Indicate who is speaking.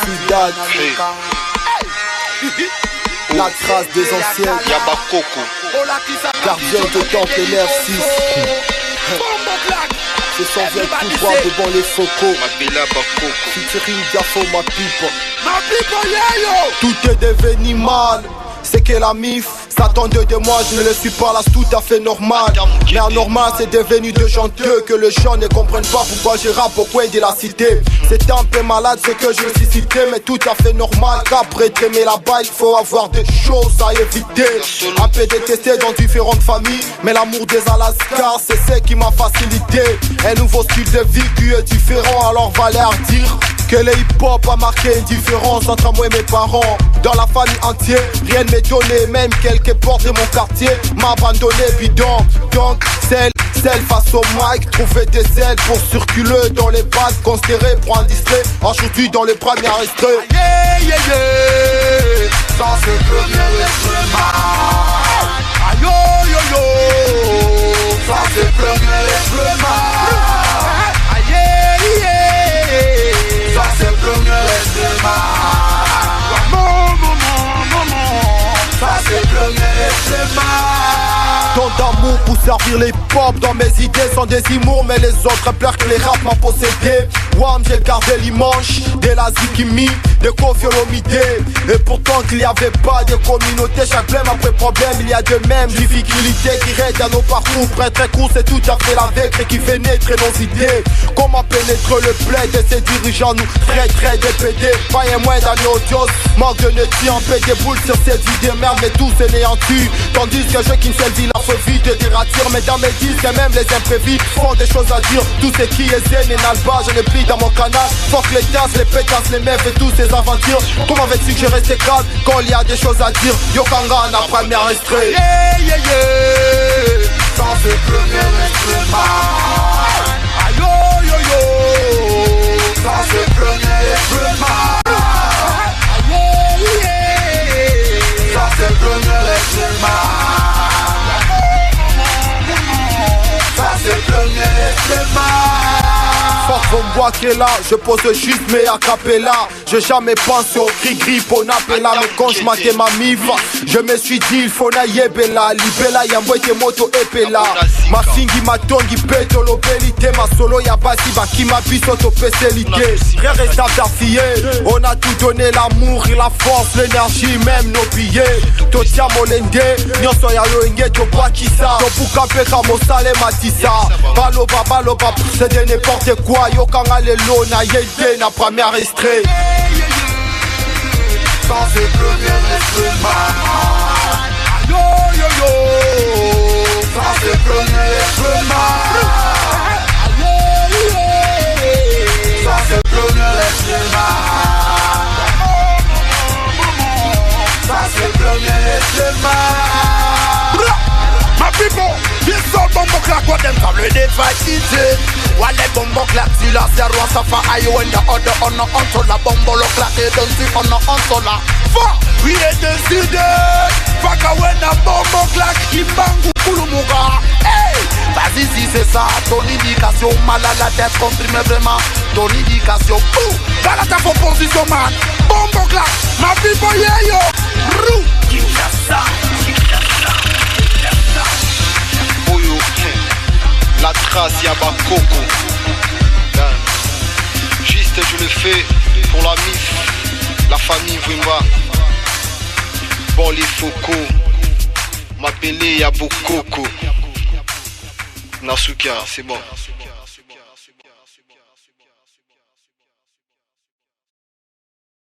Speaker 1: Fidad, la trace des anciens.
Speaker 2: Yabakoko,
Speaker 1: Gardien de temple NR6. Ce son vient tout droit devant les focaux.
Speaker 2: Mabela Bakoko.
Speaker 1: Featuring Diafo, ma pipe. Tout est devenu mal. C'est que la mif s'attendait de moi, je ne le suis pas là, c'est tout à fait normal. Mais anormal, c'est devenu de genteux que les gens ne comprennent pas pourquoi je rappe au coin de la cité. C'est un peu malade ce que je suis cité, mais tout à fait normal qu'après t'aimer là-bas, il faut avoir des choses à éviter. Un peu détesté dans différentes familles, mais l'amour des Alaskars, c'est ce qui m'a facilité. Un nouveau style de vie qui est différent, alors va leur dire que le hip-hop a marqué une différence entre moi et mes parents. Dans la famille entière, rien ne m'est donné. Même quelques portes de mon quartier m'a abandonné bidon. Donc celle face au mic, trouver des ailes pour circuler dans les bases considérées pour un distrait. Aujourd'hui dans les premiers extraits.
Speaker 3: Yeah, yeah, yeah. Ça c'est le premier instrument. Aïe, yo, yo, yo. Ça c'est le premier instrument. Aïe, yeah. Ça c'est le premier instrument. Ça c'est le premier instrument.
Speaker 1: Tant d'amour pour servir les pop. Dans mes idées sont des humours, mais les autres pleurent que les rap m'ont possédé. Wam, j'ai gardé l'image de la Zikimi, de Kofi Olomide. Et pourtant qu'il n'y avait pas de communauté, chaque problème après problème, il y a de mêmes difficultés qui raident à nos parcours. Très court, c'est tout à fait la vectre qui fait naître nos idées. Comment pénétrer le bled de ces dirigeants, nous très dépédés. Pas un moins d'anodios, manque de neti en paix des boules sur cette vie de merde, mais tout s'anéantit. Tandis que je qui ne sais vie la feu vite de ratir. Mais dans mes disques, même les imprévus font des choses à dire. Tout ce qui est zen et nalba, je ne plie dans mon canal. Fuck les tasses, les pétasses, les meufs et tous ces aventures. Comment veux-tu que je reste calme quand il y a des choses à dire? Yokanga, la première extrait.
Speaker 3: Yeah, yeah, yeah. Ça c'est le premier instrument. Aïe, yo, yo, yo. Ça c'est le premier instrument. Aïe, yeah. Ça c'est le premier instrument. Ça c'est le premier instrument.
Speaker 1: Fuck, on me voit qu'elle là, je pose juste mes acapella. J'ai jamais pensé au cri-gris pour n'appeler mais quand je matais ma mif, je me suis dit il faut na yebela, libela yamboite moto epela. Ma fingi ma tongi peto l'obélité, ma solo ya basi qui m'a biso to spécialité. Frère reste affié, on a tout donné, l'amour et la force, l'énergie, même nos billets. Totia molende, nyonso ya loenge to bakisa. To puka peka mosale matisa. Baloba, c'est de n'importe quoi. Yokanga lelo na yede na première extrait.
Speaker 3: Ça c'est le premier instrument. Yo yo yo. Ça c'est le premier instrument. Ça c'est le premier instrument. Ça c'est le premier instrument. Ma people, this all bombo clack what them call the fight. Wale bombo clack si la serwa safa ayo and the other on la bombo lo clack they don't see on la fa we decided faka when the bombo clack imbangu kulumuga hey vas-y si c'est ça ton indication mal à la tête comprime vraiment ton indication dans la ta position man bombo clack ma people yeah yo rou Kinshasa
Speaker 2: Oyo, la trace Yabakoko. Juste je le fais pour la mif, la famille Wimba. Bon les focaux, m'appeler Yabokoko. Nasuka, c'est bon.